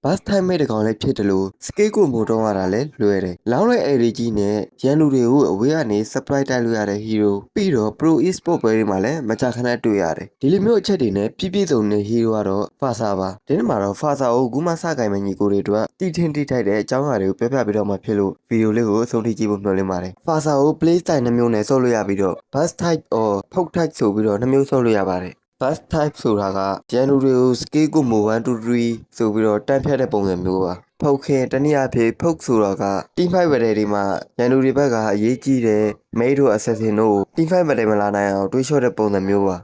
bus time မဲ့တကောင်လည်းဖြစ်တယ်လို့ scale ကိုမို့တော့ရတာလည်းလွယ်တယ်လောင်းတဲ့ AD ကြီးနဲ့ရန်သူတွေကိုအဝေးကနေ surprise တိုက်လို့ရတဲ့ hero ပြီးတော့ pro e-sport ပွဲတွေမှာလည်းမကြာခဏတွေ့ရတယ်ဒီလိုမျိုးအချက်တွေနဲ့ပြည့်ပြည့်စုံတဲ့ hero ကတော့ Fasa ပါဒီနေ့မှာတော့ Fasa ကိုအခုမှစကင်မညီကိုတွေအတွက်တီထင်တီထိုက်တဲ့အကြောင်းအရာတွေကိုပြောပြပေးတော့မှဖြစ်လို့ဗီဒီယိုလေးကိုအဆုံးထိကြည့်ဖို့မျှော်လင့်ပါတယ် Fasa ကို play style နှမျိုးနဲ့ဆော့လို့ရပြီးတော့ bus type or folk type ဆိုပြီးတော့နှမျိုးဆော့လို့ရပါတယ် bus type ဆိုတာကရန်သူတွေကို scale ကိုမို1 2 3ဆိုပြီးတော့တန်းဖြတ်တဲ့ပုံစံမျိုးပါဖောက်ခင်တနည်းအားဖြင့်ဖုတ်ဆိုတော့က team fight battle တွေမှာရန်သူတွေဘက်ကအရေးကြီးတဲ့မိတို့ assassin တို့ team fight battle မလာနိုင်အောင်တွေးလျှော့တဲ့ပုံစံမျိုးပါ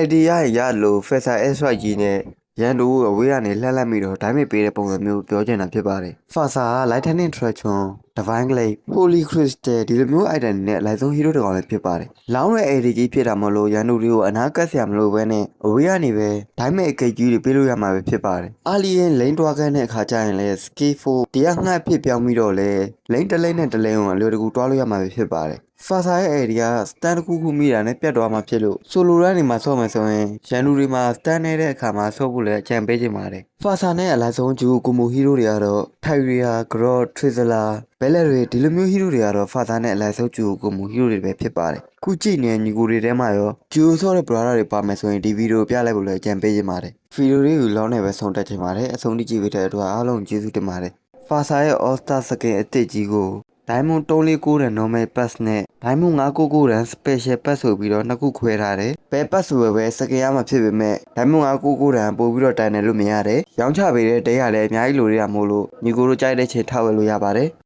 LD ရလို့ Fesa S-Strike ကြီးနဲ့ရန်သူအဝေးကနေလှမ်းပြီးတော့ဒိုင်းမစ်ပေးတဲ့ပုံစံမျိုးပြောချင်တာဖြစ်ပါတယ် Fasa က Lightning Traction Divine Glaive Holy Crystal ဒီလိုမျိုး item တွေနဲ့အလိုက်ဆုံး hero တကောင်လည်းဖြစ်ပါတယ်လောင်းတဲ့ AD ကြီးဖြစ်တာမလို့ရန်သူတွေကိုအနာကတ်ဆရာမလို့ပဲနဲ့အဝေးကနေပဲဒိုင်းမစ်အကိတ်ကြီးတွေပေးလို့ရမှာပဲဖြစ်ပါတယ် Alien လိန်တွားခန်းတဲ့အခါကျရင်လည်း Scale 4တရားငှက်ဖြစ်ပြောင်းပြီးတော့လဲလိန်တလိန်နဲ့တလိန်ကိုအလွယ်တကူတွားလို့ရမှာပဲဖြစ်ပါတယ်Fasa ရဲ့ area stand တစ်ခုမိတာနဲ့ပြတ်သွားမှာဖြစ်လို့ solo run တွေမှာဆော့မယ်ဆိုရင်ရန်သူတွေမှာ stand နေတဲ့အခါမှာဆော့ဖို့လည်းအကြံပေးချင်ပါတယ် Fasa နဲ့အလိုက်ဆုံးဂျူကိုမို hero တွေကတော့ Tyria, Grot, Trizela, Bellery ဒီလိုမျိုး hero တွေကတော့ Fasa နဲ့အလိုက်ဆုံးဂျူကိုမို hero တွေပဲဖြစ်ပါတယ်ခုကြည့်နေတဲ့ညီကိုတွေထဲမှာရောဂျူဆော့တဲ့ brother တွေပါမယ်ဆိုရင်ဒီဗီဒီယိုပြလိုက်ဖို့လည်းအကြံပေးချင်ပါတယ်ဗီဒီယိုလေးကိုလောင်းနေပဲဆုံးတက်ချင်ပါတယ်အဆုံးထိကြည့်ပေးတဲ့အတွက်အားလုံးကျေးဇူးတင်ပါတယ် Fasa ရဲ့ All Star Skin အသစ်ကြီးကိုDiamond 349ရန် normal pass နဲ့ Diamond 599ရန် special pass ဆိုပြီးတော့နှစ်ခုခွဲထားတယ်။ဘယ် pass ဆိုပဲစကင်ရမှာဖြစ်ပေမဲ့ Diamond 599ရန်ပို့ပြီးတော့တိုင်တယ်လို့မြင်ရတယ်။ရောင်းချပေးတဲ့တဲရလည်းအများကြီးလိုရတာမို့လို့ညီကိုတို့ကြိုက်တဲ့ချိန်ထောက်ဝယ်လို့ရပါတယ်။